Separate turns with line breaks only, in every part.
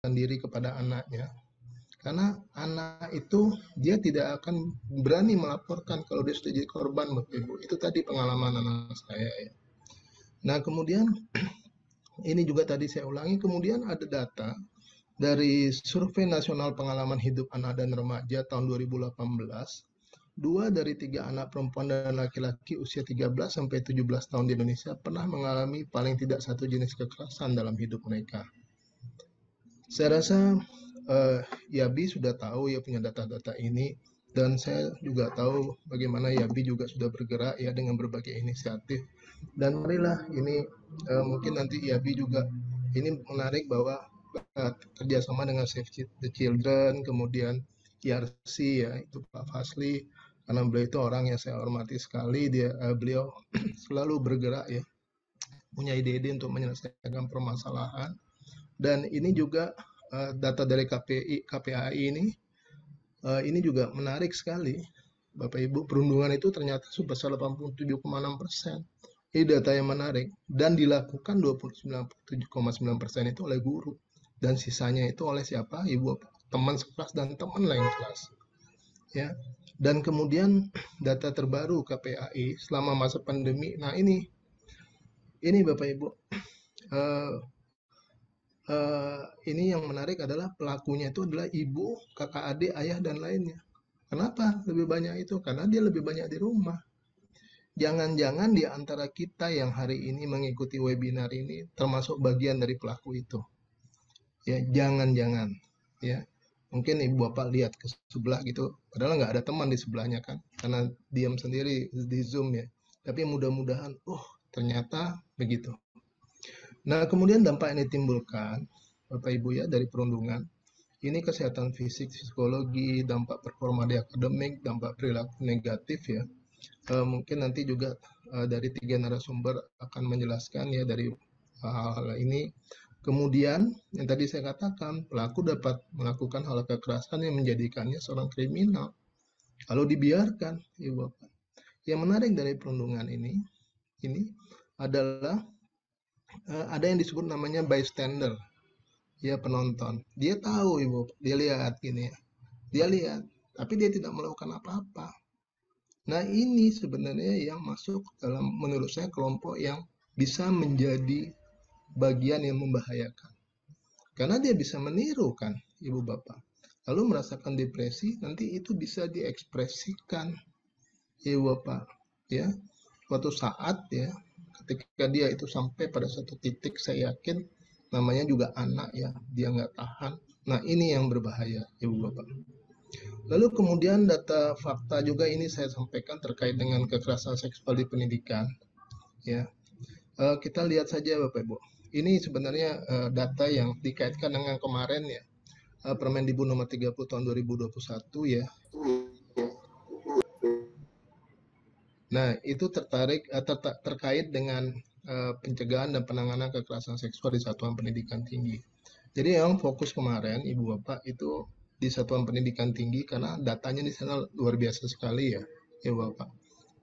diri kepada anaknya. Karena anak itu dia tidak akan berani melaporkan kalau dia sudah jadi korban, Bapak Ibu. Itu tadi pengalaman anak saya ya. Nah, kemudian ini juga tadi saya ulangi, kemudian ada data dari Survei Nasional Pengalaman Hidup Anak dan Remaja tahun 2018, 2 dari 3 anak perempuan dan laki-laki usia 13 sampai 17 tahun di Indonesia pernah mengalami paling tidak satu jenis kekerasan dalam hidup mereka. Saya rasa Yabi sudah tahu ya punya data-data ini, dan saya juga tahu bagaimana Yabi juga sudah bergerak ya dengan berbagai inisiatif. Dan marilah ini mungkin nanti Yabi juga ini menarik bahwa kerjasama dengan Save the Children, kemudian IRC ya itu Pak Fasli, karena beliau itu orang yang saya hormati sekali, beliau selalu bergerak ya, punya ide-ide untuk menyelesaikan permasalahan. Dan ini juga data dari KPAI ini juga menarik sekali. Bapak Ibu, perundungan itu ternyata sebesar 87,6%. Ini data yang menarik dan dilakukan 29,9% itu oleh guru dan sisanya itu oleh siapa? Ibu, teman sekelas dan teman lain kelas. Ya. Dan kemudian data terbaru KPAI selama masa pandemi. Nah, ini Bapak Ibu, uh, ini yang menarik adalah pelakunya itu adalah ibu, kakak adik, ayah, dan lainnya. Kenapa lebih banyak itu? Karena dia lebih banyak di rumah. Jangan-jangan di antara kita yang hari ini mengikuti webinar ini termasuk bagian dari pelaku itu. Ya, jangan-jangan. Ya, mungkin ibu bapak lihat ke sebelah gitu, padahal nggak ada teman di sebelahnya kan, karena diam sendiri di Zoom ya. Tapi mudah-mudahan, ternyata begitu. Nah, kemudian dampak yang ditimbulkan, Bapak Ibu ya, dari perundungan, ini kesehatan fisik, psikologi, dampak performa di akademik, dampak perilaku negatif ya. Mungkin nanti juga dari 3 narasumber akan menjelaskan ya dari hal-hal ini. Kemudian yang tadi saya katakan, pelaku dapat melakukan hal kekerasan yang menjadikannya seorang kriminal. Kalau dibiarkan, Ibu Bapak. Yang menarik dari perundungan ini adalah ada yang disebut namanya bystander, ya penonton. Dia tahu ibu, dia lihat gini ya, dia lihat, tapi dia tidak melakukan apa-apa. Nah ini sebenarnya yang masuk dalam menurut saya kelompok yang bisa menjadi bagian yang membahayakan. Karena dia bisa meniru kan ibu bapak. Lalu merasakan depresi, nanti itu bisa diekspresikan ibu bapak. Ya, suatu saat ya, ketika dia itu sampai pada satu titik, saya yakin namanya juga anak ya, dia nggak tahan. Nah ini yang berbahaya ibu bapak. Lalu kemudian data fakta juga ini saya sampaikan terkait dengan kekerasan seksual di pendidikan ya. Kita lihat saja bapak ibu, ini sebenarnya data yang dikaitkan dengan kemarin ya, Permendikbud nomor 30 tahun 2021 ya. Nah, itu terkait dengan pencegahan dan penanganan kekerasan seksual di satuan pendidikan tinggi. Jadi yang fokus kemarin Ibu Bapak itu di satuan pendidikan tinggi karena datanya di sana luar biasa sekali ya, Ibu Bapak.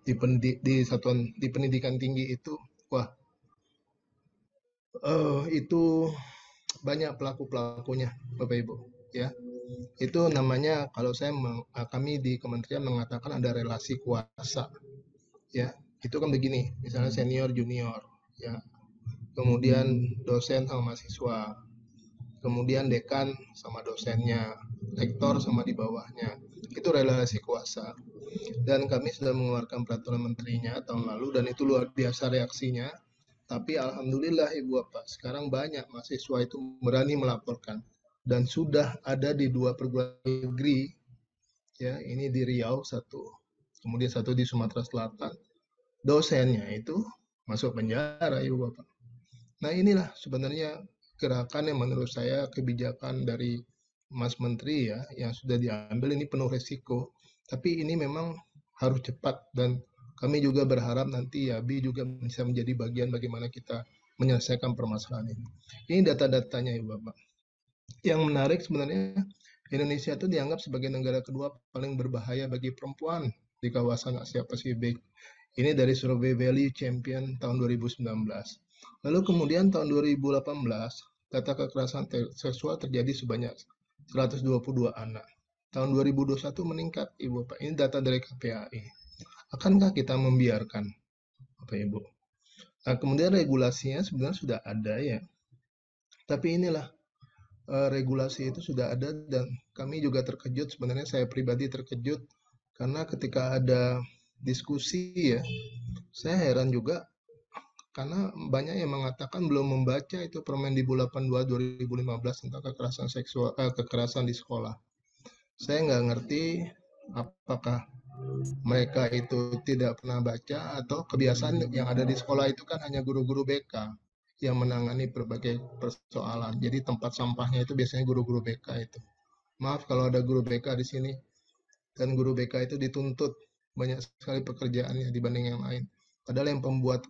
Di pendidikan tinggi itu, wah, itu banyak pelaku-pelakunya, Bapak Ibu, ya. Itu namanya kalau kami di kementerian mengatakan ada relasi kuasa, ya. Itu kan begini, misalnya senior junior, ya. Kemudian dosen sama mahasiswa, kemudian dekan sama dosennya, rektor sama di bawahnya. Itu relasi kuasa. Dan kami sudah mengeluarkan peraturan menterinya tahun lalu dan itu luar biasa reaksinya. Tapi alhamdulillah Ibu Bapak, sekarang banyak mahasiswa itu berani melaporkan dan sudah ada di 2 perguruan negeri, ya ini di Riau satu, kemudian satu di Sumatera Selatan. Dosennya itu masuk penjara Ibu Bapak. Nah inilah sebenarnya gerakan yang menurut saya kebijakan dari Mas Menteri ya yang sudah diambil ini penuh resiko. Tapi ini memang harus cepat dan kami juga berharap nanti YABI juga bisa menjadi bagian bagaimana kita menyelesaikan permasalahan ini. Ini data-datanya Ibu Bapak. Yang menarik sebenarnya Indonesia itu dianggap sebagai negara kedua paling berbahaya bagi perempuan di kawasan Asia Pasifik. Ini dari survei Value Champion tahun 2019. Lalu kemudian tahun 2018 data kekerasan seksual terjadi sebanyak 122 anak. Tahun 2021 meningkat, Ibu Bapak. Ini data dari KPAI. Akankah kita membiarkan, Bapak Ibu? Nah, kemudian regulasinya sebenarnya sudah ada ya. Tapi inilah regulasi itu sudah ada dan kami juga terkejut, sebenarnya saya pribadi terkejut karena ketika ada diskusi ya, saya heran juga karena banyak yang mengatakan belum membaca itu Permendikbud 82 2015 tentang kekerasan seksual, kekerasan di sekolah. Saya nggak ngerti apakah mereka itu tidak pernah baca atau kebiasaan yang ada di sekolah itu kan hanya guru-guru BK yang menangani berbagai persoalan. Jadi tempat sampahnya itu biasanya guru-guru BK itu. Maaf kalau ada guru BK di sini dan guru BK itu dituntut banyak sekali pekerjaannya dibanding yang lain. Padahal yang pembuat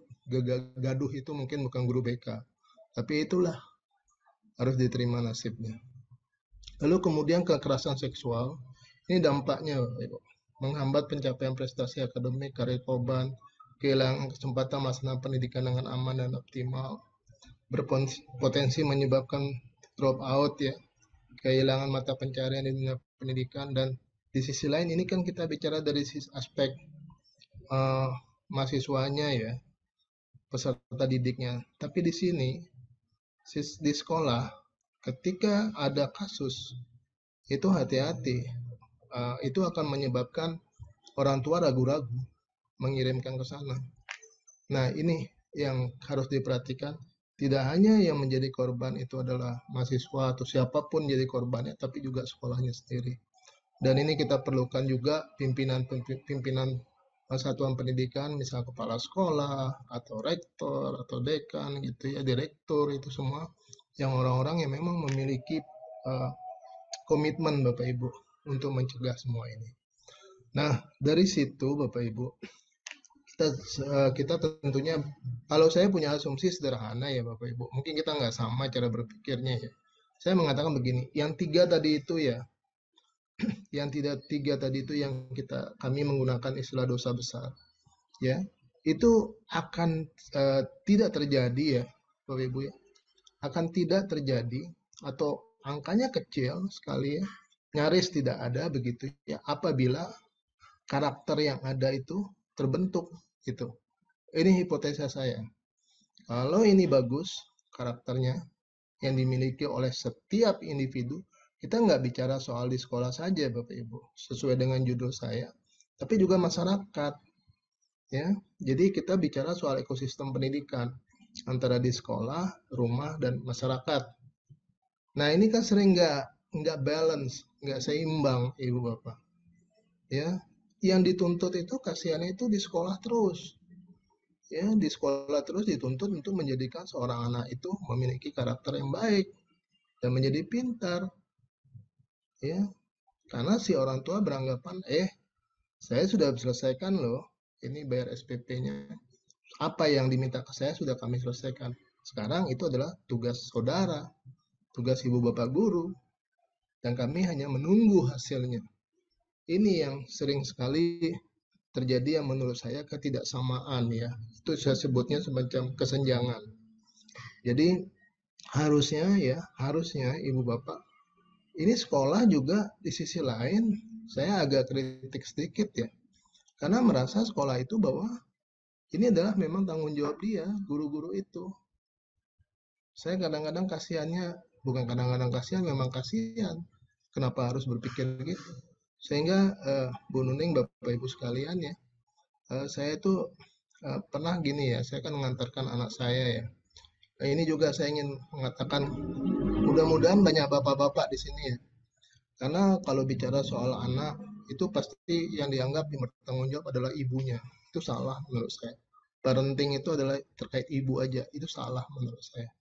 gaduh itu mungkin bukan guru BK. Tapi itulah harus diterima nasibnya. Lalu kemudian kekerasan seksual, ini dampaknya menghambat pencapaian prestasi akademik, karir korban, kehilangan kesempatan melaksanakan pendidikan dengan aman dan optimal, berpotensi menyebabkan drop out ya, kehilangan mata pencarian di dunia pendidikan, dan di sisi lain ini kan kita bicara dari aspek uh, mahasiswanya ya, peserta didiknya. Tapi di sini di sekolah ketika ada kasus itu hati-hati. Itu akan menyebabkan orang tua ragu-ragu mengirimkan ke sana. Nah, ini yang harus diperhatikan. Tidak hanya yang menjadi korban itu adalah mahasiswa atau siapapun jadi korbannya, tapi juga sekolahnya sendiri. Dan ini kita perlukan juga pimpinan satuan pendidikan, misal kepala sekolah, atau rektor, atau dekan, gitu ya, direktur, itu semua yang orang-orang yang memang memiliki komitmen Bapak Ibu untuk mencegah semua ini. Nah, dari situ Bapak Ibu, kita tentunya, kalau saya punya asumsi sederhana ya Bapak Ibu, mungkin kita nggak sama cara berpikirnya ya. Saya mengatakan begini, yang tiga tadi itu ya, yang tidak tiga tadi itu yang kami menggunakan istilah dosa besar, ya, itu akan tidak terjadi ya Bapak Ibu ya, akan tidak terjadi atau angkanya kecil sekali ya, nyaris tidak ada begitu ya, apabila karakter yang ada itu terbentuk gitu. Ini hipotesa saya. Kalau ini bagus karakternya yang dimiliki oleh setiap individu, kita nggak bicara soal di sekolah saja Bapak Ibu, sesuai dengan judul saya, tapi juga masyarakat. Ya, jadi kita bicara soal ekosistem pendidikan antara di sekolah, rumah, dan masyarakat. Nah ini kan sering nggak balance, nggak seimbang Ibu Bapak. Ya, yang dituntut itu kasihannya itu di sekolah terus. Ya, di sekolah terus dituntut untuk menjadikan seorang anak itu memiliki karakter yang baik dan menjadi pintar. Ya, karena si orang tua beranggapan, saya sudah selesaikan loh, ini bayar SPP-nya. Apa yang diminta ke saya sudah kami selesaikan. Sekarang itu adalah tugas saudara, tugas ibu bapak guru, dan kami hanya menunggu hasilnya. Ini yang sering sekali terjadi yang menurut saya ketidaksamaan ya. Itu saya sebutnya semacam kesenjangan. Jadi harusnya ibu bapak, ini sekolah juga di sisi lain saya agak kritik sedikit ya. Karena merasa sekolah itu bahwa ini adalah memang tanggung jawab dia, guru-guru itu. Saya kadang-kadang kasihannya, bukan kadang-kadang kasihan, memang kasihan. Kenapa harus berpikir gitu? Sehingga Bu Nuning, Bapak Ibu sekalian ya, saya itu pernah gini ya, saya kan mengantarkan anak saya ya. Nah, ini juga saya ingin mengatakan, mudah-mudahan banyak bapak-bapak di sini ya. Karena kalau bicara soal anak, itu pasti yang dianggap yang bertanggung jawab adalah ibunya. Itu salah menurut saya. Parenting itu adalah terkait ibu aja, itu salah menurut saya.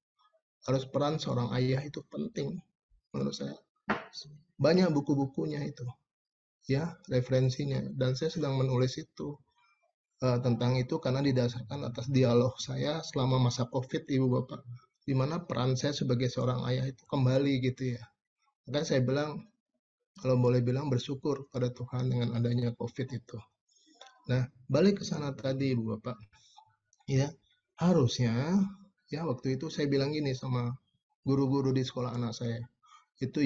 Harus peran seorang ayah itu penting menurut saya. Banyak buku-bukunya itu, ya, referensinya. Dan saya sedang menulis itu tentang itu karena didasarkan atas dialog saya selama masa COVID, Ibu Bapak, di mana peran saya sebagai seorang ayah itu kembali gitu ya. Maka saya bilang, kalau boleh bilang bersyukur pada Tuhan dengan adanya COVID itu. Nah, balik ke sana tadi, Ibu Bapak, ya, harusnya ya waktu itu saya bilang gini sama guru-guru di sekolah anak saya. Itu